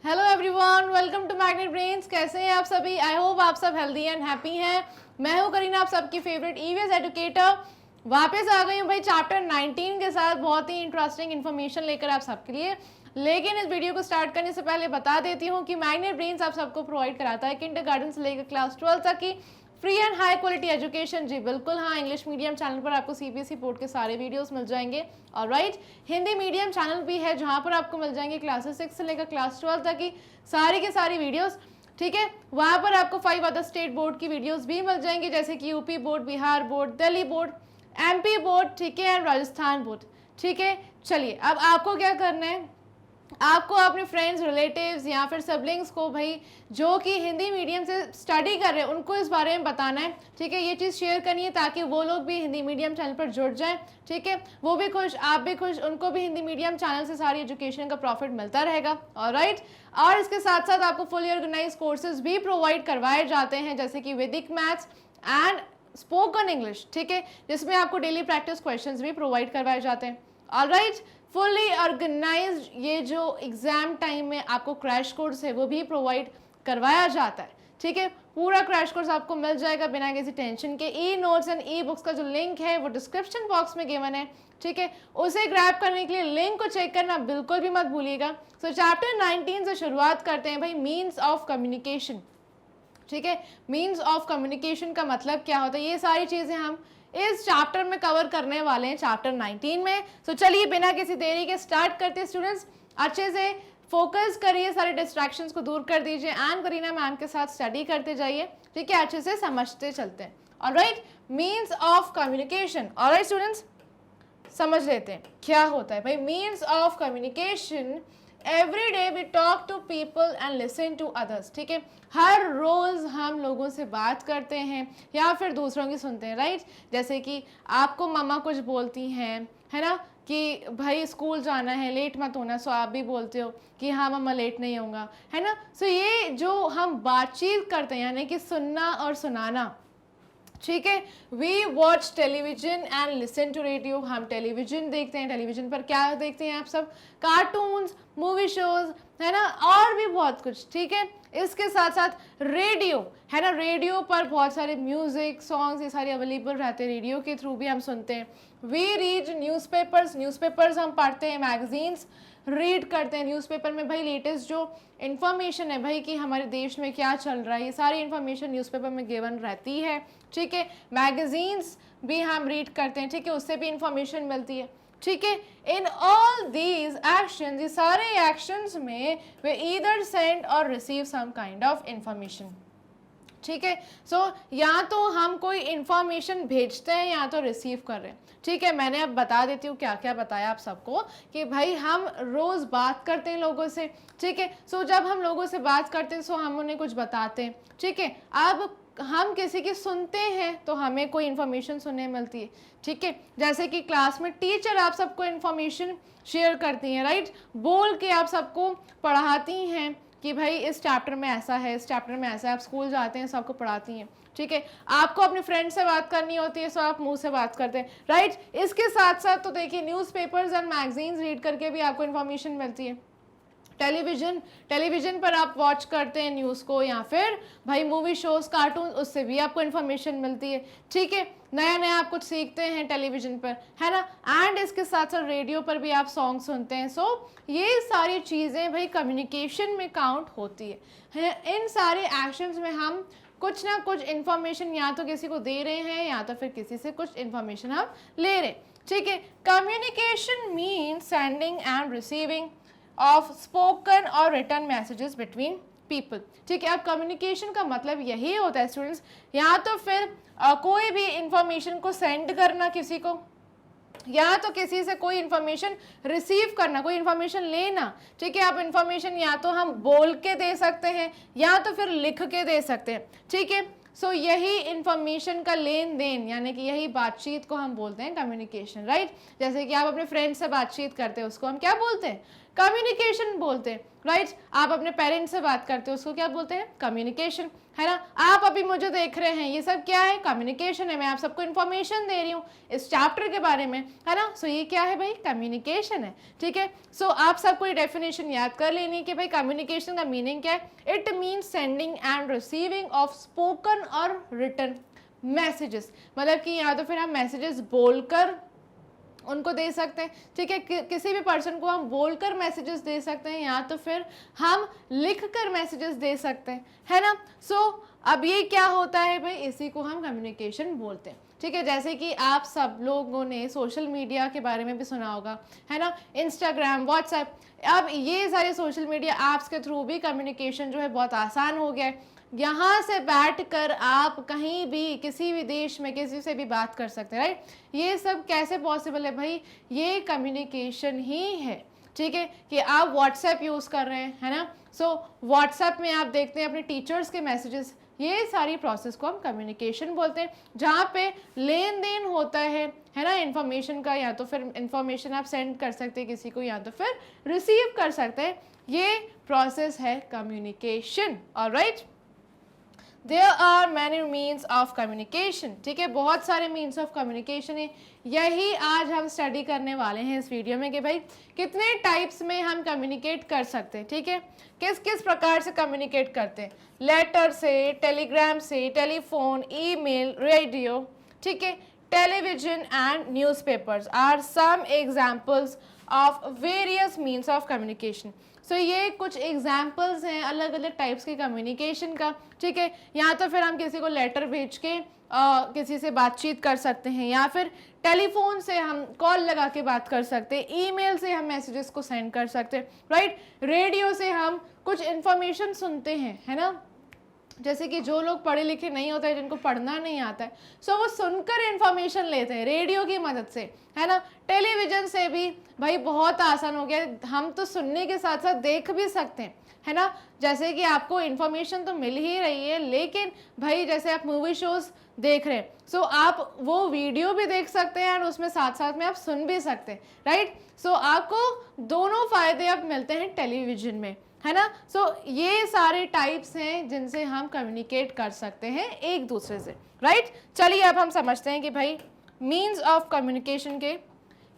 Hello everyone, welcome to Magnet Brains. कैसे हैं आप सभी? आई होप आप सब हेल्दी एंड हैप्पी हैं। मैं हूं करीना, आप सबकी फेवरेट ईवीएस एजुकेटर। वापस आ गई हूं भाई चैप्टर 19 के साथ बहुत ही इंटरेस्टिंग इन्फॉर्मेशन लेकर आप सबके लिए। लेकिन इस वीडियो को स्टार्ट करने से पहले बता देती हूँ कि मैग्नेट ब्रेन्स आप सबको प्रोवाइड कराता है किंडरगार्टन से लेकर क्लास 12 तक की free and high quality education. जी बिल्कुल हाँ, इंग्लिश मीडियम चैनल पर आपको सीबीएसई बोर्ड के सारे वीडियोस मिल जाएंगे। और हिंदी मीडियम चैनल भी है जहाँ पर आपको मिल जाएंगे क्लासेस 6 से लेकर क्लास 12 तक की सारी के सारी वीडियोस। ठीक है, वहाँ पर आपको 5 अदर स्टेट बोर्ड की वीडियोस भी मिल जाएंगी, जैसे कि UP board, Bihar board, Delhi board, MP board, ठीक है, एंड राजस्थान बोर्ड। ठीक है, चलिए अब आपको क्या करना है, आपको अपने फ्रेंड्स, रिलेटिव्स या फिर सिबलिंग्स को भाई जो कि हिंदी मीडियम से स्टडी कर रहे हैं उनको इस बारे में बताना है। ठीक है, ये चीज़ शेयर करनी है ताकि वो लोग भी हिंदी मीडियम चैनल पर जुड़ जाएं। ठीक है, वो भी खुश, आप भी खुश, उनको भी हिंदी मीडियम चैनल से सारी एजुकेशन का प्रॉफिट मिलता रहेगा। ऑलराइट, और इसके साथ साथ आपको फुली ऑर्गेनाइज कोर्सेज भी प्रोवाइड करवाए जाते हैं, जैसे कि वैदिक मैथ्स एंड स्पोकन इंग्लिश। ठीक है, जिसमें आपको डेली प्रैक्टिस क्वेश्चंस भी प्रोवाइड करवाए जाते हैं। ऑलराइट, फुली ऑर्गेनाइज्ड ये जो एग्जाम टाइम में आपको क्रैश कोर्स है वो भी प्रोवाइड करवाया जाता है। ठीक है, पूरा क्रैश कोर्स आपको मिल जाएगा बिना किसी टेंशन के। E notes and e books का जो लिंक है वो डिस्क्रिप्शन बॉक्स में गिवन है। ठीक है, उसे ग्रैब करने के लिए लिंक को चेक करना बिल्कुल भी मत भूलिएगा। सो चैप्टर 19 से शुरुआत करते हैं भाई, मीन्स ऑफ कम्युनिकेशन। ठीक है, मीन्स ऑफ कम्युनिकेशन का मतलब क्या होता है, ये सारी चीज़ें हम इस चैप्टर में कवर करने वाले हैं, चैप्टर 19 में। सो चलिए बिना किसी देरी के स्टार्ट करते हैं। स्टूडेंट्स अच्छे से फोकस करिए, सारे डिस्ट्रैक्शंस को दूर कर दीजिए एंड करीना मैम के साथ स्टडी करते जाइए। ठीक है, अच्छे से समझते चलते हैं। Alright, means of communication. Alright students, समझ लेते हैं क्या होता है भाई means of communication. Every day we talk to people and listen to others. ठीक है, हर रोज हम लोगों से बात करते हैं या फिर दूसरों की सुनते हैं। राइट, जैसे कि आपको मम्मा कुछ बोलती हैं, है ना, कि भाई स्कूल जाना है, लेट मत होना। सो आप भी बोलते हो कि हाँ मम्मा लेट नहीं होगा, है ना। सो ये जो हम बातचीत करते हैं यानी कि सुनना और सुनाना। ठीक है, we watch television and listen to radio. हम टेलीविजन देखते हैं, टेलीविजन पर क्या देखते हैं आप सब, कार्टून्स, मूवी शोज, है ना, और भी बहुत कुछ। ठीक है, इसके साथ साथ रेडियो, है ना, रेडियो पर बहुत सारे म्यूजिक, सॉन्ग्स ये सारे अवेलेबल रहते हैं, रेडियो के थ्रू भी हम सुनते हैं। वी रीड न्यूज़पेपर्स, न्यूज़पेपर्स हम पढ़ते हैं, मैगजीन्स रीड करते हैं। न्यूज़पेपर में भाई लेटेस्ट जो इन्फॉर्मेशन है भाई कि हमारे देश में क्या चल रहा है, ये सारी इन्फॉर्मेशन न्यूज़पेपर में गिवन रहती है। ठीक है, मैगजीन्स भी हम रीड करते हैं, ठीक है, उससे भी इंफॉर्मेशन मिलती है। ठीक है, इन ऑल दीज एक्शंस, ये सारे एक्शंस में वे ईदर सेंड और receive some kind of information. ठीक है, सो या तो हम कोई इंफॉर्मेशन भेजते हैं या तो रिसीव कर रहे हैं। ठीक है, मैंने अब बता देती हूँ क्या क्या बताया आप सबको कि भाई हम रोज़ बात करते हैं लोगों से। ठीक है, सो जब हम लोगों से बात करते हैं सो हम उन्हें कुछ बताते हैं। ठीक है, अब हम किसी की सुनते हैं तो हमें कोई इन्फॉर्मेशन सुनने मिलती है। ठीक है, जैसे कि क्लास में टीचर आप सबको इन्फॉर्मेशन शेयर करती हैं, राइट, बोल के आप सबको पढ़ाती हैं कि भाई इस चैप्टर में ऐसा है, इस चैप्टर में ऐसा है। आप स्कूल जाते हैं, सबको पढ़ाती हैं। ठीक है, आपको अपने फ्रेंड से बात करनी होती है सो आप मुंह से बात करते हैं। राइट, इसके साथ साथ तो देखिए न्यूज़पेपर्स एंड मैगजीन्स रीड करके भी आपको इन्फॉर्मेशन मिलती है। टेलीविजन पर आप वॉच करते हैं न्यूज़ को, या फिर भाई मूवी शोज, कार्टून, उससे भी आपको इन्फॉर्मेशन मिलती है। ठीक है, नया नया आप कुछ सीखते हैं टेलीविजन पर, है ना, एंड इसके साथ साथ रेडियो पर भी आप सॉन्ग सुनते हैं। सो ये सारी चीज़ें भाई कम्युनिकेशन में काउंट होती है। इन सारे एक्शंस में हम कुछ ना कुछ इन्फॉर्मेशन या तो किसी को दे रहे हैं या तो फिर किसी से कुछ इन्फॉर्मेशन हम ले रहे हैं। ठीक है, communication means sending end receiving of spoken और रिटन मैसेजेस बिटवीन पीपल। ठीक है, अब कम्युनिकेशन का मतलब यही होता है स्टूडेंट्स, या तो फिर कोई भी इंफॉर्मेशन को सेंड करना किसी को, या तो किसी से कोई इन्फॉर्मेशन रिसीव करना, कोई इन्फॉर्मेशन लेना। ठीक है, आप इन्फॉर्मेशन या तो हम बोल के दे सकते हैं या तो फिर लिख के दे सकते हैं। ठीक है, सो यही इंफॉर्मेशन का लेन देन यानी कि यही बातचीत को हम बोलते हैं कम्युनिकेशन। राइट, जैसे कि आप अपने फ्रेंड से बातचीत करते हैं उसको हम क्या बोलते हैं, कम्युनिकेशन बोलते हैं। राइट। आप अपने पेरेंट्स से बात करते हो, उसको क्या बोलते हैं? कम्युनिकेशन, है ना। आप अभी मुझे देख रहे हैं, ये सब क्या है? कम्युनिकेशन है। मैं आप सबको इन्फॉर्मेशन दे रही हूँ इस चैप्टर के बारे में, है ना। सो ये क्या है भाई? कम्युनिकेशन है, ठीक है। सो आप सबको ये डेफिनेशन याद कर लेनी कि भाई कम्युनिकेशन का मीनिंग क्या है। It means sending end receiving of spoken और रिटन मैसेजेस, मतलब कि या तो फिर हम मैसेजेस बोलकर उनको दे सकते हैं, ठीक है। किसी भी पर्सन को हम बोलकर मैसेजेस दे सकते हैं या तो फिर हम लिखकर मैसेजेस दे सकते हैं, है ना। सो अब ये क्या होता है भाई? इसी को हम कम्युनिकेशन बोलते हैं, ठीक है। जैसे कि आप सब लोगों ने सोशल मीडिया के बारे में भी सुना होगा, है ना। इंस्टाग्राम, व्हाट्सएप, अब ये सारे सोशल मीडिया ऐप्स के थ्रू भी कम्युनिकेशन जो है बहुत आसान हो गया है। यहाँ से बैठकर आप कहीं भी किसी भी देश में किसी से भी बात कर सकते हैं, राइट। ये सब कैसे पॉसिबल है भाई? ये कम्युनिकेशन ही है, ठीक है। कि आप व्हाट्सएप यूज़ कर रहे हैं, है ना। सो व्हाट्सएप में आप देखते हैं अपने टीचर्स के मैसेजेस, ये सारी प्रोसेस को हम कम्युनिकेशन बोलते हैं, जहाँ पे लेन देन होता है ना, इन्फॉर्मेशन का। या तो फिर इन्फॉर्मेशन आप सेंड कर सकते हैं किसी को या तो फिर रिसीव कर सकते हैं, ये प्रोसेस है communication, alright. There are many means of communication, ठीक है। बहुत सारे means of communication है, यही आज हम स्टडी करने वाले हैं इस वीडियो में कि भाई कितने टाइप्स में हम कम्युनिकेट कर सकते हैं, ठीक है। किस किस प्रकार से कम्युनिकेट करते हैं? लेटर से, टेलीग्राम से, टेलीफोन, ईमेल, रेडियो, ठीक है। Television and newspapers are some examples of various means of communication. So ये कुछ एग्जाम्पल्स हैं अलग अलग टाइप्स के कम्युनिकेशन का, ठीक है। या तो फिर हम किसी को लेटर भेज के किसी से बातचीत कर सकते हैं, या फिर टेलीफोन से हम कॉल लगा के बात कर सकते हैं, ईमेल से हम मैसेजेस को सेंड कर सकते हैं, राइट। रेडियो से हम कुछ इन्फॉर्मेशन सुनते हैं, है ना। जैसे कि जो लोग पढ़े लिखे नहीं होते हैं, जिनको पढ़ना नहीं आता है, सो वो सुनकर इन्फॉर्मेशन लेते हैं रेडियो की मदद से, है ना। टेलीविज़न से भी भाई बहुत आसान हो गया, हम तो सुनने के साथ साथ देख भी सकते हैं, है ना। जैसे कि आपको इन्फॉर्मेशन तो मिल ही रही है, लेकिन भाई जैसे आप मूवी शोज़ देख रहे हैं, सो आप वो वीडियो भी देख सकते हैं और उसमें साथ साथ में आप सुन भी सकते हैं, राइट। सो आपको दोनों फ़ायदे अब मिलते हैं टेलीविज़न में, है ना। सो ये सारे टाइप्स हैं जिनसे हम कम्युनिकेट कर सकते हैं एक दूसरे से, राइट। चलिए अब हम समझते हैं कि भाई मीन्स ऑफ कम्युनिकेशन के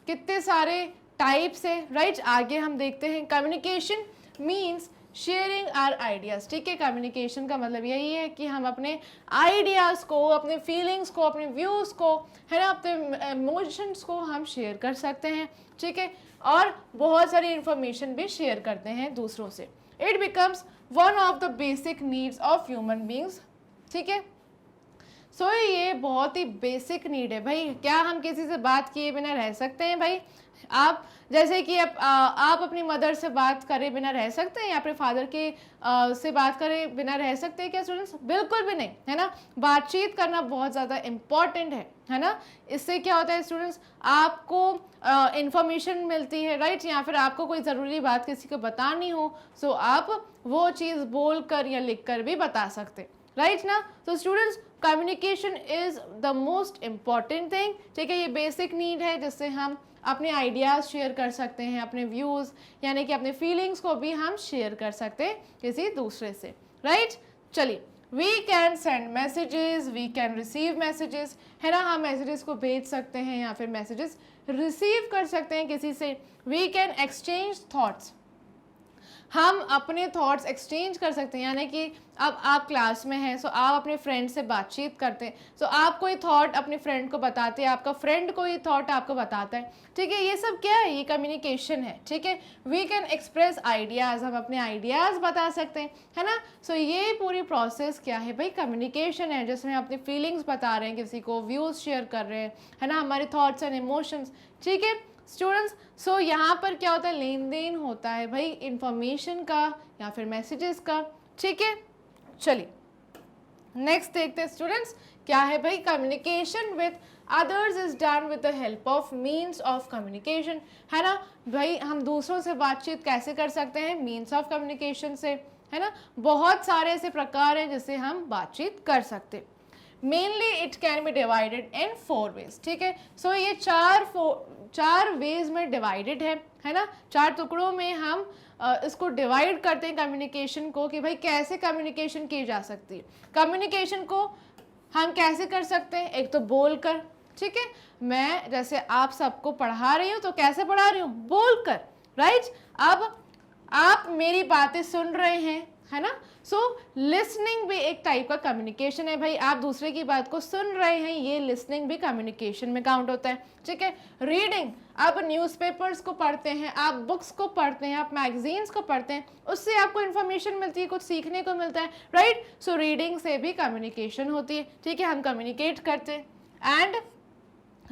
कितने सारे टाइप्स हैं, राइट। आगे हम देखते हैं communication means sharing our ideas, ठीक है। कम्युनिकेशन का मतलब यही है कि हम अपने आइडियाज़ को, अपने फीलिंग्स को, अपने व्यूज़ को, है ना, अपने इमोशंस को हम शेयर कर सकते हैं, ठीक है। और बहुत सारी इंफॉर्मेशन भी शेयर करते हैं दूसरों से। It becomes one of the basic needs of human beings, ठीक है। सो ये बहुत ही बेसिक नीड है भाई। क्या हम किसी से बात किए बिना रह सकते हैं भाई? आप जैसे कि आप अपनी मदर से बात करे बिना रह सकते हैं, या अपने फादर के से बात करे बिना रह सकते हैं क्या स्टूडेंट्स? बिल्कुल भी नहीं, है ना। बातचीत करना बहुत ज़्यादा इम्पॉर्टेंट है ना। इससे क्या होता है स्टूडेंट्स, आपको इंफॉर्मेशन मिलती है, राइट। या फिर आपको कोई ज़रूरी बात किसी को बतानी हो, सो आप वो चीज़ बोल कर या लिख कर भी बता सकते, राइट ना। तो students communication is the most important thing, ठीक है। ये बेसिक नीड है जिससे हम अपने आइडियाज़ शेयर कर सकते हैं, अपने व्यूज़ यानी कि अपने फीलिंग्स को भी हम शेयर कर सकते हैं किसी दूसरे से, राइट। चलिए, we can send messages, we can receive messages, है ना। हम मैसेजेस को भेज सकते हैं या फिर मैसेजेस रिसीव कर सकते हैं किसी से। वी कैन एक्सचेंज थॉट्स, हम अपने थॉट्स एक्सचेंज कर सकते हैं, यानी कि अब आप क्लास में हैं, सो आप अपने फ्रेंड से बातचीत करते हैं, सो आप कोई थॉट अपने फ्रेंड को बताते हैं, आपका फ्रेंड कोई थॉट आपको बताता है, ठीक है। ये सब क्या है? ये कम्युनिकेशन है, ठीक है। वी कैन एक्सप्रेस आइडियाज़, हम अपने आइडियाज़ बता सकते हैं, है ना। सो ये पूरी प्रोसेस क्या है भाई? कम्युनिकेशन है, जिसमें अपनी फीलिंग्स बता रहे हैं किसी को, व्यूज़ शेयर कर रहे हैं, है ना, हमारे थॉट्स एंड इमोशंस, ठीक है स्टूडेंट्स। सो यहाँ पर क्या होता है? लेन देन होता है भाई इंफॉर्मेशन का या फिर मैसेजेस का, ठीक है। चलिए नेक्स्ट देखते हैं स्टूडेंट्स, क्या है भाई? Communication with others is done with the help of means of communication, है ना। भाई हम दूसरों से बातचीत कैसे कर सकते हैं? मीन्स ऑफ कम्युनिकेशन से, है ना। बहुत सारे ऐसे प्रकार हैं जिससे हम बातचीत कर सकते हैं। Mainly it can be divided in 4 ways, ठीक है। सो ये चार वेज में डिवाइडेड है ना। 4 टुकड़ों में हम इसको डिवाइड करते हैं कम्युनिकेशन को कि भाई कैसे कम्युनिकेशन की जा सकती है। कम्युनिकेशन को हम कैसे कर सकते हैं, एक तो बोलकर, ठीक है, मैं जैसे आप सबको पढ़ा रही हूँ तो कैसे पढ़ा रही हूँ, बोलकर, राइट। अब आप मेरी बातें सुन रहे हैं, है ना, सो लिसनिंग भी एक टाइप का कम्युनिकेशन है भाई, आप दूसरे की बात को सुन रहे हैं, ये लिसनिंग भी कम्युनिकेशन में काउंट होता है, ठीक है। रीडिंग, आप न्यूज़पेपर्स को पढ़ते हैं, आप बुक्स को पढ़ते हैं, आप मैगजीन्स को पढ़ते हैं, उससे आपको इन्फॉर्मेशन मिलती है, कुछ सीखने को मिलता है, राइट। सो रीडिंग से भी कम्युनिकेशन होती है, ठीक है, हम कम्युनिकेट करते हैं। एंड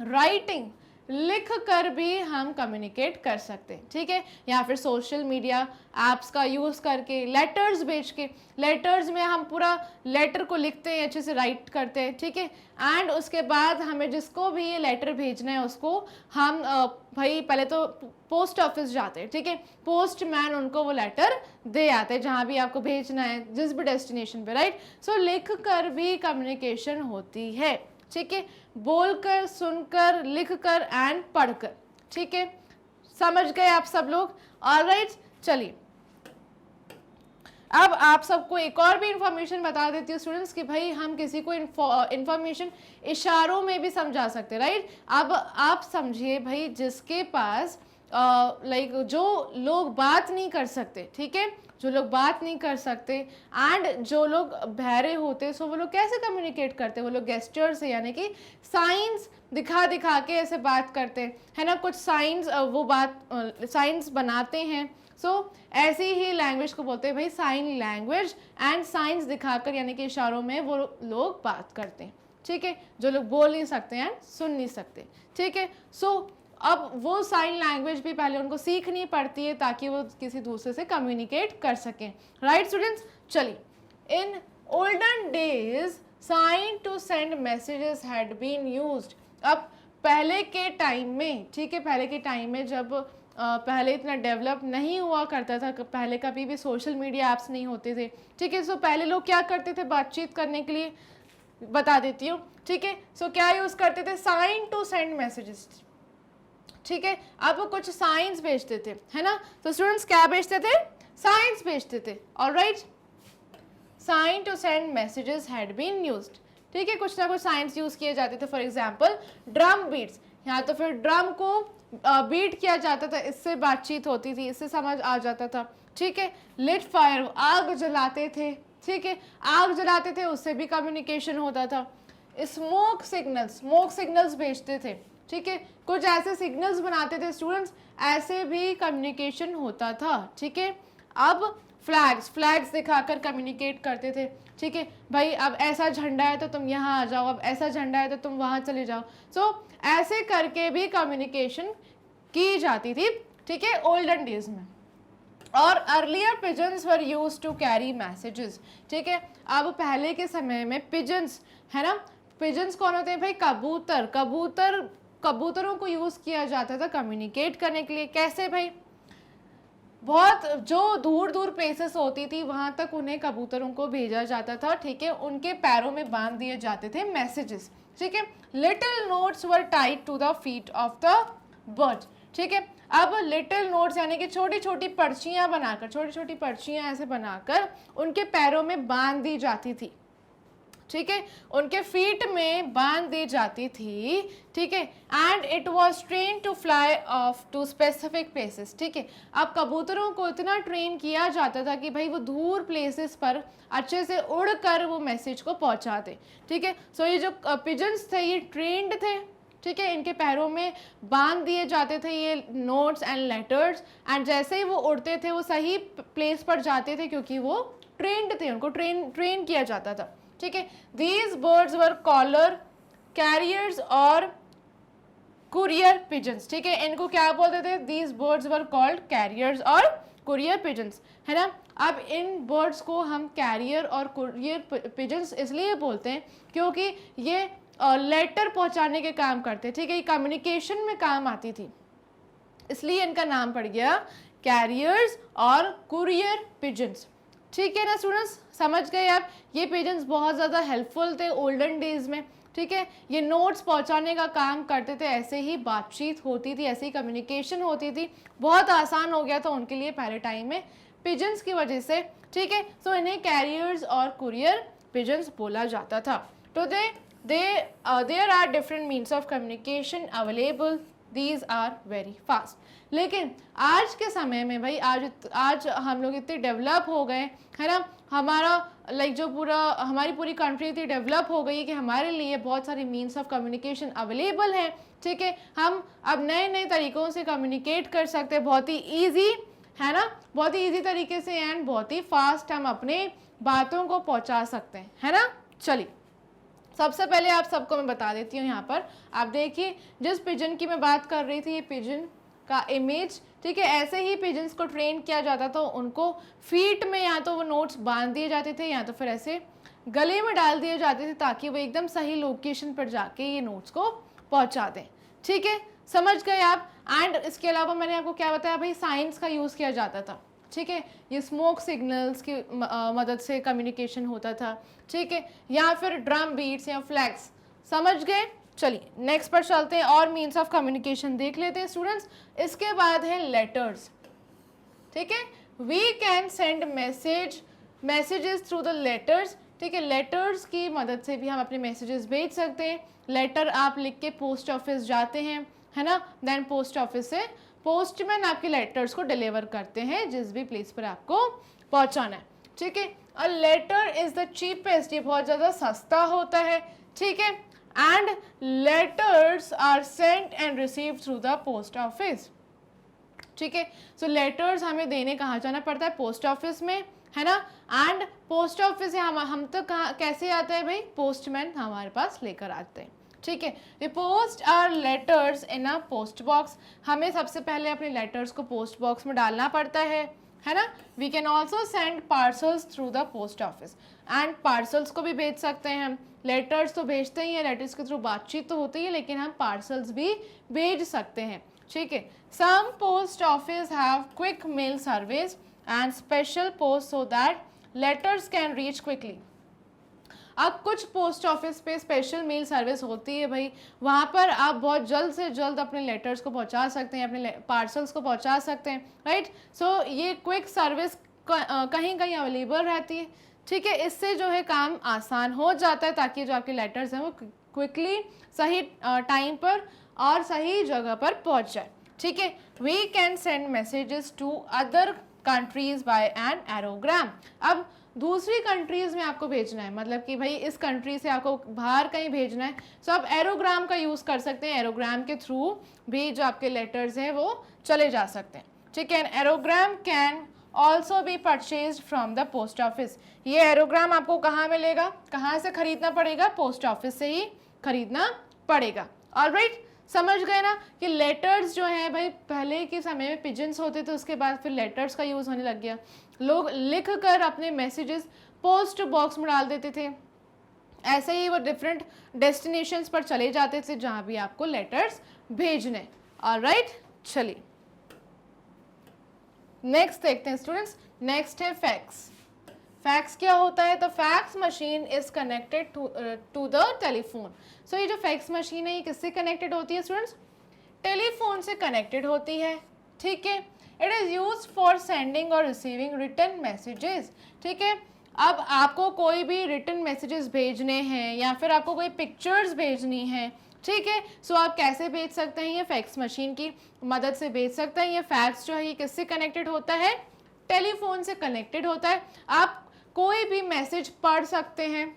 राइटिंग, लिख कर भी हम कम्युनिकेट कर सकते हैं, ठीक है, या फिर सोशल मीडिया ऐप्स का यूज़ करके, लेटर्स भेज के, लेटर्स में हम पूरा लेटर को लिखते हैं, अच्छे से राइट करते हैं, ठीक है। एंड उसके बाद हमें जिसको भी ये लेटर भेजना है उसको हम भाई पहले तो पोस्ट ऑफिस जाते हैं, ठीक है, पोस्टमैन उनको वो लेटर दे आते हैं जहाँ भी आपको भेजना है, जिस भी डेस्टिनेशन पे, राइट। सो लिख कर भी कम्युनिकेशन होती है, ठीक है, बोलकर, सुनकर, लिखकर एंड पढ़कर, ठीक है, समझ गए आप सब लोग, ऑलराइट। चलिए अब आप सबको एक और भी इंफॉर्मेशन बता देती हूँ स्टूडेंट्स कि भाई हम किसी को इंफॉर्मेशन इशारों में भी समझा सकते हैं, राइट। अब आप समझिए भाई, जिसके पास लाइक जो लोग बात नहीं कर सकते, ठीक है, जो लोग बात नहीं कर सकते एंड जो लोग बहरे होते, सो वो लोग कैसे कम्युनिकेट करते हैं, वो लोग गेस्चर से, यानी कि साइंस दिखा दिखा के ऐसे बात करते हैं, है ना, कुछ साइंस वो बात साइंस बनाते हैं। सो ऐसी ही लैंग्वेज को बोलते हैं भाई साइन लैंग्वेज, एंड साइंस दिखाकर यानी कि इशारों में वो लोग बात करते हैं, ठीक है, जो लोग बोल नहीं सकते हैं, सुन नहीं सकते, ठीक है। सो अब वो साइन लैंग्वेज भी पहले उनको सीखनी पड़ती है ताकि वो किसी दूसरे से कम्युनिकेट कर सकें, राइट स्टूडेंट्स। चलिए, in olden days sign to send messages had been used. अब पहले के टाइम में, ठीक है, पहले के टाइम में जब पहले इतना डेवलप नहीं हुआ करता था, पहले कभी भी सोशल मीडिया ऐप्स नहीं होते थे, ठीक है। सो पहले लोग क्या करते थे बातचीत करने के लिए, बता देती हूँ, ठीक है। सो क्या यूज़ करते थे, साइन टू सेंड मैसेजेस, ठीक है। अब वो कुछ साइंस भेजते थे, है ना, तो स्टूडेंट्स क्या भेजते थे, साइंस भेजते थे, alright. Sign to send messages had been used, ठीक है, कुछ ना कुछ साइंस यूज किए जाते थे, फॉर एग्जांपल ड्रम बीट्स, यहाँ तो फिर ड्रम को बीट किया जाता था, इससे बातचीत होती थी, इससे समझ आ जाता था, ठीक है। लिट फायर, आग जलाते थे, ठीक है, आग जलाते थे, उससे भी कम्युनिकेशन होता था। स्मोक सिग्नल्स भेजते थे, ठीक है, कुछ ऐसे सिग्नल्स बनाते थे स्टूडेंट्स, ऐसे भी कम्युनिकेशन होता था, ठीक है। अब फ्लैग्स दिखाकर कम्युनिकेट करते थे, ठीक है, भाई अब ऐसा झंडा है तो तुम यहाँ आ जाओ, अब ऐसा झंडा है तो तुम वहाँ चले जाओ। सो ऐसे करके भी कम्युनिकेशन की जाती थी, ठीक है, ओल्डन डेज में। और earlier pigeons were used to carry messages, ठीक है। अब पहले के समय में पिजन्स, है ना, पिजन्स कौन होते हैं भाई, कबूतरों को यूज किया जाता था कम्युनिकेट करने के लिए। कैसे भाई, बहुत जो दूर दूर प्लेसेस होती थी वहां तक उन्हें कबूतरों को भेजा जाता था, ठीक है, उनके पैरों में बांध दिए जाते थे मैसेजेस, ठीक है। Little notes were tied to the feet of the bird, ठीक है। अब लिटिल नोट्स यानी कि छोटी छोटी पर्चियां ऐसे बनाकर उनके पैरों में बांध दी जाती थी, ठीक है, उनके फीट में बांध दी जाती थी, ठीक है। And it was train to fly off to specific places, ठीक है। अब कबूतरों को इतना ट्रेन किया जाता था कि भाई वो दूर प्लेसेस पर अच्छे से उड़कर वो मैसेज को पहुंचा दे, ठीक है। सो ये जो पिजन्स थे ये ट्रेंड थे, ठीक है, इनके पैरों में बांध दिए जाते थे ये नोट्स एंड लेटर्स, एंड जैसे ही वो उड़ते थे वो सही प्लेस पर जाते थे क्योंकि वो ट्रेंड थे, उनको ट्रेन किया जाता था, ठीक है। These birds were called carriers और कुरियर पिजन्स, ठीक है, इनको क्या बोलते थे, these birds were called carriers और कुरियर पिजन्स, है ना। अब इन बर्ड्स को हम कैरियर और कुरियर पिजन्स इसलिए बोलते हैं क्योंकि ये लेटर पहुंचाने के काम करते, ठीक है, ये कम्युनिकेशन में काम आती थी, इसलिए इनका नाम पड़ गया कैरियर्स और कुरियर पिजन्स, ठीक है ना स्टूडेंट्स, समझ गए आप। ये पिजन्स बहुत ज़्यादा हेल्पफुल थे ओल्डन डेज में, ठीक है, ये नोट्स पहुंचाने का काम करते थे, ऐसे ही बातचीत होती थी, ऐसे ही कम्युनिकेशन होती थी, बहुत आसान हो गया था उनके लिए पहले टाइम में पिजन्स की वजह से, ठीक है। सो इन्हें कैरियर्स और कुरियर पिजन्स बोला जाता था। Today there are different means of communication available, these are very fast. लेकिन आज के समय में भाई आज हम लोग इतने डेवलप हो गए, है ना, हमारा जो हमारी पूरी कंट्री इतनी डेवलप हो गई कि हमारे लिए बहुत सारे मीन्स ऑफ कम्युनिकेशन अवेलेबल हैं, ठीक है। हम अब नए नए तरीक़ों से कम्युनिकेट कर सकते हैं, बहुत ही ईजी, है ना, बहुत ही ईजी तरीके से एंड बहुत ही फास्ट हम अपने बातों को पहुंचा सकते हैं, है ना। चलिए, सबसे पहले आप सबको मैं बता देती हूँ, यहाँ पर आप देखिए जिस पिजन की मैं बात कर रही थी, ये पिजन का इमेज, ठीक है। ऐसे ही पिजन्स को ट्रेन किया जाता था, उनको फीट में या तो वो नोट्स बांध दिए जाते थे या तो फिर ऐसे गले में डाल दिए जाते थे ताकि वो एकदम सही लोकेशन पर जाके ये नोट्स को पहुंचा दें, ठीक है, समझ गए आप। एंड इसके अलावा मैंने आपको क्या बताया भाई, साइंस का यूज़ किया जाता था, ठीक है, ये स्मोक सिग्नल्स की मदद से कम्युनिकेशन होता था, ठीक है, या फिर ड्रम बीट्स या फ्लैग्स, समझ गए। चलिए नेक्स्ट पर चलते हैं और मीन्स ऑफ कम्युनिकेशन देख लेते हैं स्टूडेंट्स। इसके बाद है लेटर्स, ठीक है, we can send messages through the letters, ठीक है, लेटर्स की मदद से भी हम अपने मैसेजेस भेज सकते हैं। लेटर आप लिख के पोस्ट ऑफिस जाते हैं, है ना, देन पोस्ट ऑफिस से पोस्टमैन आपके लेटर्स को डिलीवर करते हैं जिस भी प्लेस पर आपको पहुंचाना है, ठीक है। A letter is the cheapest, ये बहुत ज़्यादा सस्ता होता है, ठीक है, and letters are sent and receive through the post office, ठीक है। सो लेटर्स हमें देने कहाँ जाना पड़ता है, पोस्ट ऑफिस में, है ना, एंड पोस्ट ऑफिस से हम तक कहाँ कैसे आते हैं भाई, पोस्टमैन हमारे पास लेकर आते हैं, ठीक है। We post our letters in a post box, हमें सबसे पहले अपने लेटर्स को पोस्ट बॉक्स में डालना पड़ता है ना। We can also send parcels through the post office, and parcels को भी भेज सकते हैं हम, लेटर्स तो भेजते ही हैं, लेटर्स के थ्रू बातचीत तो होती है, लेकिन हम पार्सल्स भी भेज सकते हैं, ठीक है। Some post office have quick mail service and special post so that letters can reach quickly. अब कुछ पोस्ट ऑफिस पे स्पेशल मेल सर्विस होती है भाई, वहाँ पर आप बहुत जल्द से जल्द अपने लेटर्स को पहुँचा सकते हैं, अपने पार्सल्स को पहुँचा सकते हैं, राइट। सो ये क्विक सर्विस कहीं कहीं अवेलेबल रहती है, ठीक है, इससे जो है काम आसान हो जाता है ताकि जो आपके लेटर्स हैं वो क्विकली सही टाइम पर और सही जगह पर पहुँच जाए, ठीक है। We can send messages to other countries by an aerogram. अब दूसरी कंट्रीज़ में आपको भेजना है, मतलब कि भाई इस कंट्री से आपको बाहर कहीं भेजना है, सो आप एरोग्राम का यूज़ कर सकते हैं, एरोग्राम के थ्रू भी जो आपके लेटर्स हैं वो चले जा सकते हैं, ठीक है। Aerogram can also be purchase from the post office. ये एरोग्राम आपको कहाँ मिलेगा, कहाँ से खरीदना पड़ेगा, पोस्ट ऑफिस से ही खरीदना पड़ेगा, ऑलराइट। समझ गए ना कि लेटर्स जो है भाई पहले के समय में पिजन्स होते थे, उसके बाद फिर लेटर्स का यूज़ होने लग गया, लोग लिख कर अपने मैसेजेस पोस्ट बॉक्स में डाल देते थे, ऐसे ही वो डिफरेंट डेस्टिनेशंस पर चले जाते थे जहाँ भी आपको लेटर्स भेजने, ऑलराइट। चलिए नेक्स्ट देखते हैं स्टूडेंट्स, नेक्स्ट है फैक्स। फैक्स क्या होता है, तो fax machine is connected to the telephone. So ये जो फैक्स मशीन है ये किससे कनेक्टेड होती है स्टूडेंट्स, टेलीफोन से कनेक्टेड होती है, ठीक है। It is use for sending और रिसीविंग रिटन मैसेजेस, ठीक है। अब आपको कोई भी रिटन मैसेजेस भेजने हैं या फिर आपको कोई पिक्चर्स भेजनी है, ठीक है, सो आप कैसे भेज सकते हैं, ये फैक्स मशीन की मदद से भेज सकते हैं। ये फैक्स जो है ये किससे कनेक्टेड होता है, टेलीफोन से कनेक्टेड होता है। आप कोई भी मैसेज पढ़ सकते हैं,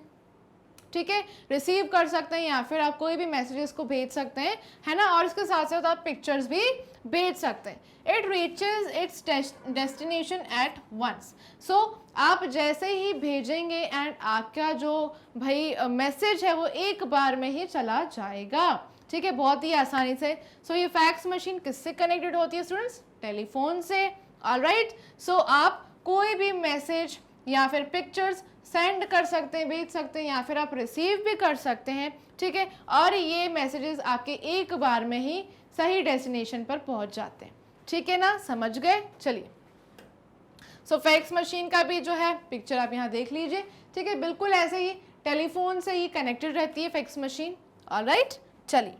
ठीक है, रिसीव कर सकते हैं या फिर आप कोई भी मैसेजेस को भेज सकते हैं, है ना, और इसके साथ साथ आप पिक्चर्स भी भेज सकते हैं। It reaches its destination at once. So आप जैसे ही भेजेंगे एंड आपका जो भाई मैसेज है वो एक बार में ही चला जाएगा, ठीक है, बहुत ही आसानी से। सो ये फैक्स मशीन किससे कनेक्टेड होती है स्टूडेंट्स, टेलीफोन से, ऑलराइट। सो आप कोई भी मैसेज या फिर पिक्चर्स सेंड कर सकते हैं, भेज सकते हैं, या फिर आप रिसीव भी कर सकते हैं, ठीक है, और ये मैसेजेस आपके एक बार में ही सही डेस्टिनेशन पर पहुंच जाते हैं, ठीक है ना, समझ गए। चलिए सो फैक्स मशीन का भी जो है पिक्चर आप यहाँ देख लीजिए, ठीक है, बिल्कुल ऐसे ही टेलीफोन से ही कनेक्टेड रहती है फैक्स मशीन। ऑलराइट, चलिए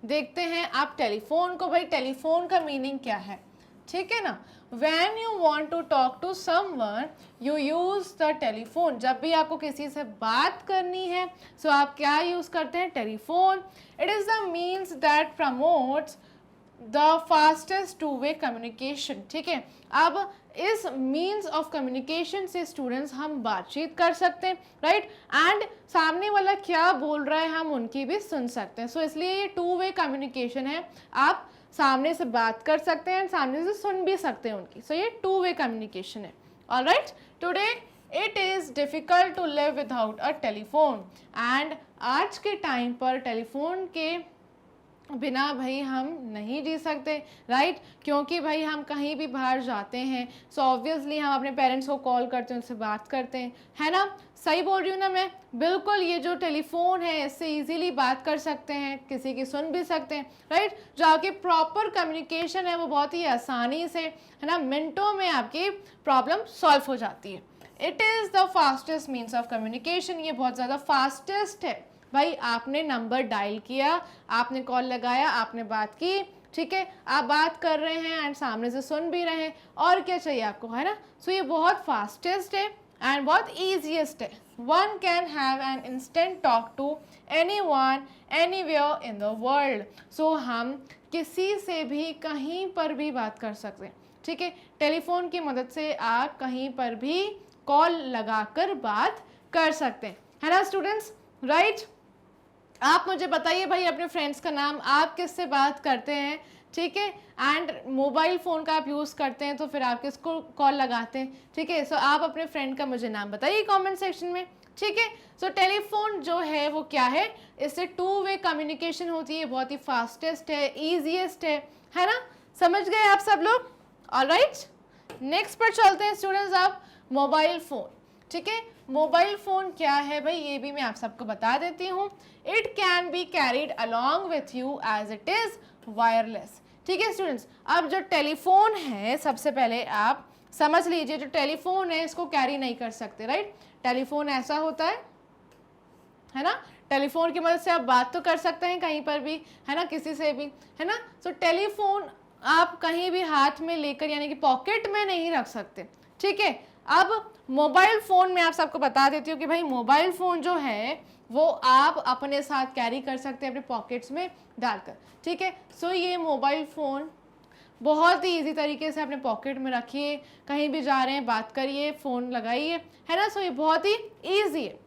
देखते हैं आप टेलीफोन को, भाई टेलीफोन का मीनिंग क्या है, ठीक है ना। When you want to talk to someone, you use the telephone। जब भी आपको किसी से बात करनी है so आप क्या यूज करते हैं, telephone. It is the means that promotes the fastest two-way communication, ठीक है। अब इस मीन्स ऑफ कम्युनिकेशन से स्टूडेंट्स हम बातचीत कर सकते हैं, राइट, एंड सामने वाला क्या बोल रहा है हम उनकी भी सुन सकते हैं। सो इसलिए ये टू वे कम्युनिकेशन है, आप सामने से बात कर सकते हैं, सामने से सुन भी सकते हैं उनकी। सो ये टू वे कम्युनिकेशन है। Alright, today it is difficult to live without a telephone, and आज के टाइम पर टेलीफोन के बिना भाई हम नहीं जी सकते, राइट, क्योंकि भाई हम कहीं भी बाहर जाते हैं सो ऑब्वियसली हम अपने पेरेंट्स को कॉल करते हैं, उनसे बात करते हैं, है ना। सही बोल रही हूँ ना मैं, बिल्कुल। ये जो टेलीफोन है इससे इजीली बात कर सकते हैं, किसी की सुन भी सकते हैं, राइट। जो आपकी प्रॉपर कम्युनिकेशन है वो बहुत ही आसानी से, है ना, मिनटों में आपकी प्रॉब्लम सॉल्व हो जाती है। It is the fastest means of communication, ये बहुत ज़्यादा फास्टेस्ट है। भाई आपने नंबर डायल किया, आपने कॉल लगाया, आपने बात की, ठीक है, आप बात कर रहे हैं एंड सामने से सुन भी रहे हैं, और क्या चाहिए आपको, है ना। सो ये बहुत फास्टेस्ट है एंड बहुत ईजीएस्ट है। One can have an instant talk to anyone anywhere in the world. So हम किसी से भी कहीं पर भी बात कर सकते हैं, ठीक है। टेलीफोन की मदद से आप कहीं पर भी कॉल लगाकर बात कर सकते हैं, है ना स्टूडेंट्स, राइट। आप मुझे बताइए भाई अपने फ्रेंड्स का नाम, आप किससे बात करते हैं, ठीक है, एंड मोबाइल फ़ोन का आप यूज़ करते हैं तो फिर आप किसको कॉल लगाते हैं, ठीक है। सो आप अपने फ्रेंड का मुझे नाम बताइए कमेंट सेक्शन में, ठीक है। सो टेलीफोन जो है वो क्या है, इससे टू वे कम्युनिकेशन होती है, बहुत ही फास्टेस्ट है, ईजीएस्ट है ना। समझ गए आप सब लोग। ऑलराइट, नेक्स्ट पर चलते हैं स्टूडेंट्स, आप मोबाइल फ़ोन, ठीक है। मोबाइल फ़ोन क्या है भाई, ये भी मैं आप सबको बता देती हूँ। It can be carried along with you as it is wireless, ठीक है स्टूडेंट्स। अब जो टेलीफोन है, सबसे पहले आप समझ लीजिए, जो टेलीफोन है इसको कैरी नहीं कर सकते, राइट। टेलीफोन ऐसा होता है ना, टेलीफोन की मदद से आप बात तो कर सकते हैं कहीं पर भी, है ना, किसी से भी, है ना। सो टेलीफोन आप कहीं भी हाथ में लेकर, यानी कि पॉकेट में नहीं रख सकते, ठीक है। अब मोबाइल फ़ोन में आप सबको बता देती हूँ कि भाई मोबाइल फ़ोन जो है वो आप अपने साथ कैरी कर सकते हैं, अपने पॉकेट्स में डालकर, ठीक है। सो ये मोबाइल फ़ोन बहुत ही इजी तरीके से अपने पॉकेट में रखिए, कहीं भी जा रहे हैं बात करिए, फ़ोन लगाइए, है ना। सो ये बहुत ही ईजी है।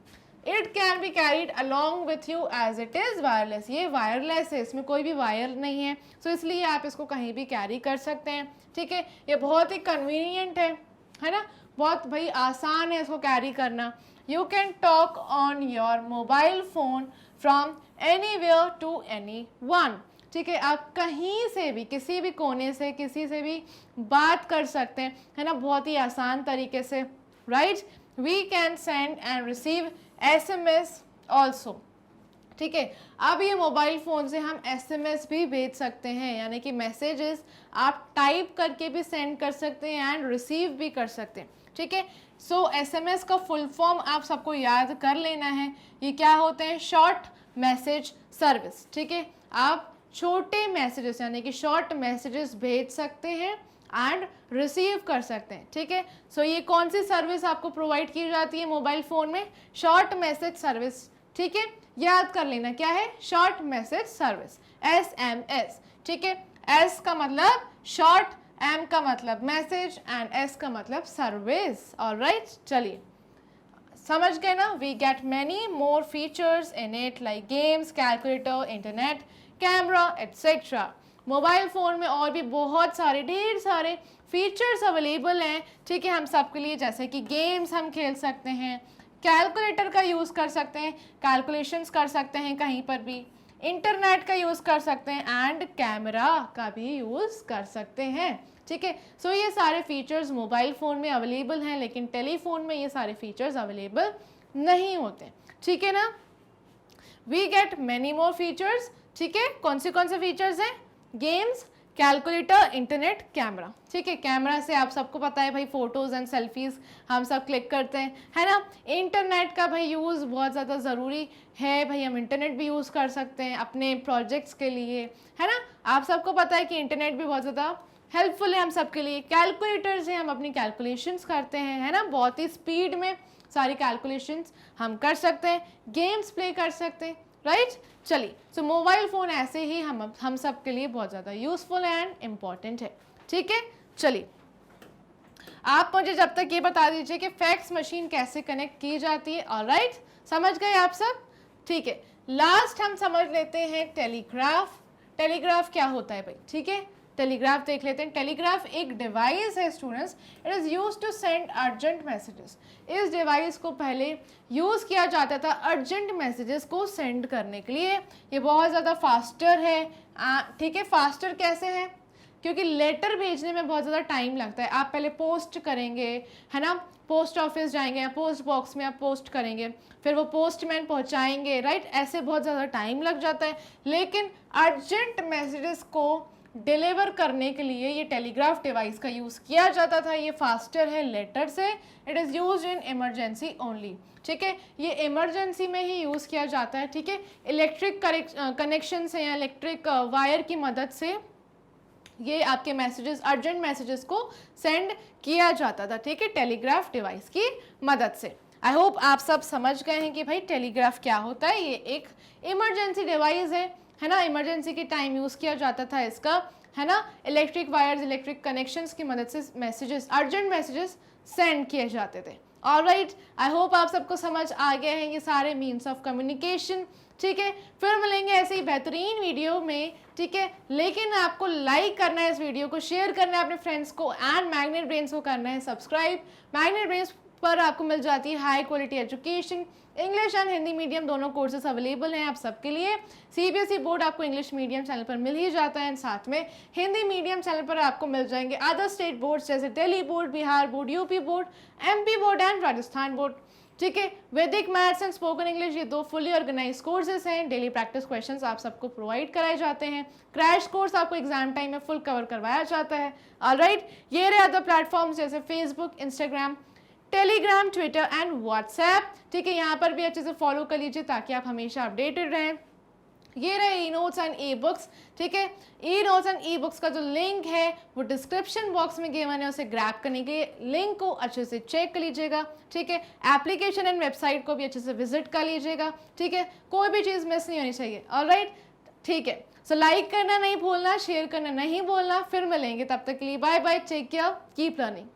It can be carried along with you as it is wireless, ये वायरलेस है, इसमें कोई भी वायर नहीं है, सो इसलिए आप इसको कहीं भी कैरी कर सकते हैं, ठीक है। ये बहुत ही कन्वीनियंट है ना, बहुत भाई आसान है इसको कैरी करना। You can talk on your mobile phone from anywhere to anyone, ठीक है। आप कहीं से भी, किसी भी कोने से किसी से भी बात कर सकते हैं, है ना, बहुत ही आसान तरीके से, right. We can send and receive SMS also, ठीक है। अब ये मोबाइल फ़ोन से हम SMS भी भेज सकते हैं, यानी कि मैसेजेस आप टाइप करके भी सेंड कर सकते हैं एंड रिसीव भी कर सकते हैं, ठीक है। सो SMS का फुल फॉर्म आप सबको याद कर लेना है। ये क्या होते हैं, शॉर्ट मैसेज सर्विस, ठीक है। आप छोटे मैसेजेस यानी कि शॉर्ट मैसेजेस भेज सकते हैं एंड रिसीव कर सकते हैं, ठीक है। सो ये कौन सी सर्विस आपको प्रोवाइड की जाती है मोबाइल फ़ोन में, शॉर्ट मैसेज सर्विस, ठीक है। याद कर लेना क्या है, शॉर्ट मैसेज सर्विस, SMS, ठीक है। S का मतलब शॉर्ट, M का मतलब मैसेज एंड S का मतलब सर्विस। ऑलराइट, चलिए समझ गए ना। We get many more features in it like games, calculator, internet, camera etcetera. Mobile phone में और भी बहुत सारे, ढेर सारे फीचर्स अवेलेबल हैं, ठीक है, हम सबके लिए, जैसे कि गेम्स हम खेल सकते हैं, कैलकुलेटर का यूज़ कर सकते हैं, कैलकुलेशंस कर सकते हैं कहीं पर भी, इंटरनेट का यूज़ कर सकते हैं एंड कैमरा का भी यूज़ कर सकते हैं, ठीक है। सो ये सारे फीचर्स मोबाइल फ़ोन में अवेलेबल हैं, लेकिन टेलीफोन में ये सारे फीचर्स अवेलेबल नहीं होते, ठीक है ना। We get many more features, ठीक है। कौन से फीचर्स हैं, गेम्स, कैलकुलेटर, इंटरनेट, कैमरा। ठीक है, कैमरा से आप सबको पता है भाई फोटोज़ एंड सेल्फीज़ हम सब क्लिक करते हैं, है ना। इंटरनेट का भाई यूज़ बहुत ज़्यादा ज़रूरी है भाई, हम इंटरनेट भी यूज़ कर सकते हैं अपने प्रोजेक्ट्स के लिए, है ना। आप सबको पता है कि इंटरनेट भी बहुत ज़्यादा हेल्पफुल है हम सब के लिए। कैलकुलेटर से हम अपनी कैलकुलेशंस करते हैं, है ना, बहुत ही स्पीड में सारी कैलकुलेशंस हम कर सकते हैं, गेम्स प्ले कर सकते हैं, राइट। चलिए, सो मोबाइल फ़ोन ऐसे ही हम सब के लिए बहुत ज़्यादा यूज़फुल एंड इम्पॉर्टेंट है। ठीक है, चलिए आप मुझे जब तक ये बता दीजिए कि फैक्स मशीन कैसे कनेक्ट की जाती है। ऑलराइट, समझ गए आप सब? ठीक है, लास्ट हम समझ लेते हैं टेलीग्राफ। टेलीग्राफ क्या होता है भाई? ठीक है, टेलीग्राफ देख लेते हैं। टेलीग्राफ एक डिवाइस है students, it is use to send urgent messages. इस डिवाइस को पहले यूज़ किया जाता था अर्जेंट मैसेजेस को सेंड करने के लिए। ये बहुत ज़्यादा फास्टर है। ठीक है, फास्टर कैसे है? क्योंकि लेटर भेजने में बहुत ज़्यादा टाइम लगता है। आप पहले पोस्ट करेंगे, है ना, पोस्ट ऑफिस जाएंगे या पोस्ट बॉक्स में आप पोस्ट करेंगे, फिर वो पोस्टमैन पहुंचाएंगे, राइट। ऐसे बहुत ज़्यादा टाइम लग जाता है। लेकिन अर्जेंट मैसेजेस को डिलीवर करने के लिए ये टेलीग्राफ डिवाइस का यूज़ किया जाता था। ये फास्टर है लेटर से। It is use in emergency only. ठीक है, ये इमरजेंसी में ही यूज़ किया जाता है। ठीक है, इलेक्ट्रिक कनेक्शन से या इलेक्ट्रिक वायर की मदद से ये आपके मैसेजेस, अर्जेंट मैसेजेस को सेंड किया जाता था। ठीक है, टेलीग्राफ डिवाइस की मदद से। आई होप आप सब समझ गए हैं कि भाई टेलीग्राफ क्या होता है। ये एक इमरजेंसी डिवाइस है ना, इमरजेंसी के टाइम यूज़ किया जाता था इसका, है ना। इलेक्ट्रिक वायर्स, इलेक्ट्रिक कनेक्शंस की मदद से मैसेजेस, अर्जेंट मैसेजेस सेंड किए जाते थे। ऑलराइट, आई होप आप सबको समझ आ गए हैं ये सारे मीन्स ऑफ कम्युनिकेशन। ठीक है, फिर मिलेंगे ऐसे ही बेहतरीन वीडियो में। ठीक है, लेकिन आपको लाइक करना है इस वीडियो को, शेयर करना है अपने फ्रेंड्स को, एंड मैग्नेट ब्रेन्स को करना है सब्सक्राइब। मैग्नेट ब्रेन्स पर आपको मिल जाती है high quality education, English and Hindi medium दोनों कोर्सेज अवेलेबल हैं आप सबके लिए। सीबीएसई बोर्ड आपको इंग्लिश मीडियम चैनल पर मिल ही जाता है, साथ में हिंदी मीडियम चैनल पर आपको मिल जाएंगे अदर स्टेट बोर्ड्स जैसे Delhi board, Bihar board, UP board, MP board and Rajasthan board. ठीक है, वैदिक मैथ्स एंड स्पोकन इंग्लिश ये 2 फुली ऑर्गेनाइज कोर्सेज हैं। डेली प्रैक्टिस क्वेश्चंस आप सबको प्रोवाइड कराए जाते हैं। क्रैश कोर्स आपको एग्जाम टाइम में फुल कवर करवाया जाता है। ऑलराइट, ये रहे अदर प्लेटफॉर्म्स जैसे Facebook, Instagram, Telegram, Twitter and WhatsApp. ठीक है, यहाँ पर भी अच्छे से फॉलो कर लीजिए ताकि आप हमेशा अपडेटेड रहें। ये रहे e notes and e books. ठीक है, e notes and e books का जो लिंक है वो डिस्क्रिप्शन बॉक्स में गिवन है, उसे ग्रैब करने के लिए लिंक को अच्छे से चेक कर लीजिएगा। ठीक है, एप्लीकेशन एंड वेबसाइट को भी अच्छे से विजिट कर लीजिएगा। ठीक है, कोई भी चीज़ मिस नहीं होनी चाहिए। ऑलराइट, ठीक है, सो लाइक करना नहीं भूलना, शेयर करना नहीं भूलना। फिर मिलेंगे, तब तक के लिए bye bye, take care, keep learning.